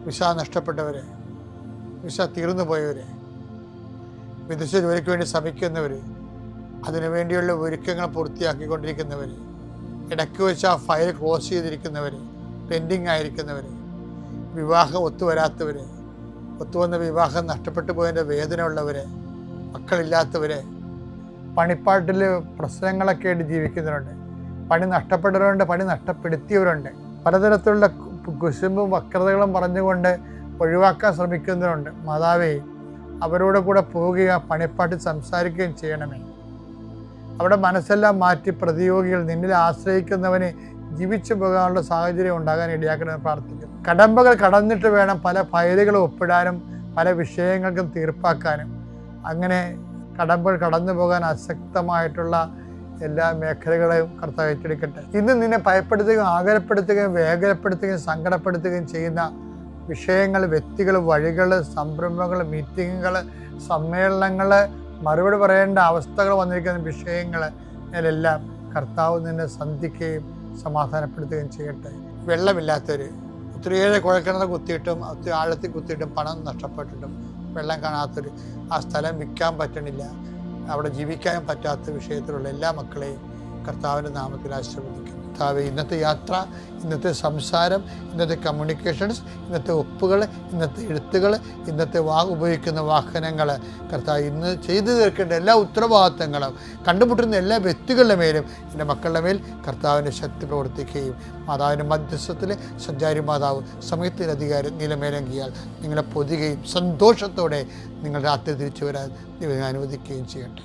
Visa നഷ്ടപ്പെട്ടവർ, visa തീർന്നു പോയവർ, വിദേശ ജോലിക്ക് വേണ്ടി ശ്രമിക്കുന്നവർ, അതിനുവേണ്ടിയുള്ള ഒരുക്കങ്ങൾ പൂർത്തിയാക്കിക്കൊണ്ടിരിക്കുന്നവർ, ഇടയ്ക്ക് വെച്ച് ആ ഫയൽ ക്ലോസ് ചെയ്തിരിക്കുന്നവർ, പെൻഡിങ് ആയിരിക്കുന്നവർ, വിവാഹം ഒത്തുവരാത്തവർ, ഒത്തുവന്ന വിവാഹം നഷ്ടപ്പെട്ടു പോയതിൻ്റെ വേദന ഉള്ളവർ, മക്കളില്ലാത്തവർ, പണിപ്പാട്ടിൽ പ്രശ്നങ്ങളൊക്കെ ആയിട്ട് ജീവിക്കുന്നവരുണ്ട്, പണി നഷ്ടപ്പെട്ടവരുണ്ട്, പണി നഷ്ടപ്പെടുത്തിയവരുണ്ട്, പലതരത്തിലുള്ള കുശുമ്പും വക്രതകളും പറഞ്ഞുകൊണ്ട് ഒഴിവാക്കാൻ ശ്രമിക്കുന്നവരുണ്ട്. മാതാവേ, അവരോട് കൂടെ പോവുകയും പണിപ്പാട്ടിൽ സംസാരിക്കുകയും ചെയ്യണമേ. അവിടെ മനസ്സെല്ലാം മാറ്റി പ്രതിയോഗികൾ നിന്നിൽ ആശ്രയിക്കുന്നവന് ജീവിച്ചു പോകാനുള്ള സാഹചര്യം ഉണ്ടാകാൻ ഇടയാക്കണമെന്ന് പ്രാർത്ഥിക്കുന്നു. കടമ്പകൾ കടന്നിട്ട് വേണം പല ഫയലുകളും ഒപ്പിടാനും പല വിഷയങ്ങൾക്കും തീർപ്പാക്കാനും. അങ്ങനെ കടമ്പകൾ കടന്നു പോകാൻ അശക്തമായിട്ടുള്ള എല്ലാ മേഖലകളെയും കർത്താവ് ഏറ്റെടുക്കട്ടെ. ഇന്ന് നിന്നെ ഭയപ്പെടുത്തുകയും ആകുലപ്പെടുത്തുകയും വേഗപ്പെടുത്തുകയും സങ്കടപ്പെടുത്തുകയും ചെയ്യുന്ന വിഷയങ്ങൾ, വ്യക്തികൾ, വഴികൾ, സംരംഭങ്ങൾ, മീറ്റിങ്ങുകൾ, സമ്മേളനങ്ങൾ, മറുപടി പറയേണ്ട അവസ്ഥകൾ വന്നിരിക്കുന്ന വിഷയങ്ങൾ ഇതിലെല്ലാം കർത്താവ് നിന്നെ സന്ധിക്കുകയും സമാധാനപ്പെടുത്തുകയും ചെയ്യട്ടെ. വെള്ളമില്ലാത്തവർ, ഒത്തിരിയേറെ കുഴൽക്കിണർ കുത്തിയിട്ടും ഒത്തിരി ആഴത്തിൽ കുത്തിയിട്ടും പണം നഷ്ടപ്പെട്ടിട്ടും വെള്ളം കാണാത്തവർ, ആ സ്ഥലം വിൽക്കാൻ പറ്റണില്ല, അവിടെ ജീവിക്കാൻ പറ്റാത്ത വിഷയത്തിലുള്ള എല്ലാ മക്കളെയും കർത്താവിൻ്റെ നാമത്തിൽ ആശീർവദിക്കുന്നു. കർത്താവേ, ഇന്നത്തെ യാത്ര, ഇന്നത്തെ സംസാരം, ഇന്നത്തെ കമ്മ്യൂണിക്കേഷൻസ്, ഇന്നത്തെ ഒപ്പുകൾ, ഇന്നത്തെ എഴുത്തുകൾ, ഇന്നത്തെ ഉപയോഗിക്കുന്ന വാഹനങ്ങൾ, കർത്താവ് ഇന്ന് ചെയ്തു തീർക്കേണ്ട എല്ലാ ഉത്തരവാദിത്തങ്ങളും കണ്ടുമുട്ടുന്ന എല്ലാ വ്യക്തികളുടെ മേലും എൻ്റെ മക്കളുടെ മേൽ കർത്താവിൻ്റെ ശക്തി പ്രവർത്തിക്കുകയും മാതാവിൻ്റെ മധ്യസ്ഥത്തിൽ സഞ്ചാരി മാതാവ് സമയത്തിൻ്റെ അധികാരം നിലമേലങ്കിയാൽ നിങ്ങളെ പൊതുകയും സന്തോഷത്തോടെ നിങ്ങൾ രാത്രി തിരിച്ചു വരാൻ ദൈവം അനുവദിക്കുകയും ചെയ്യട്ടെ.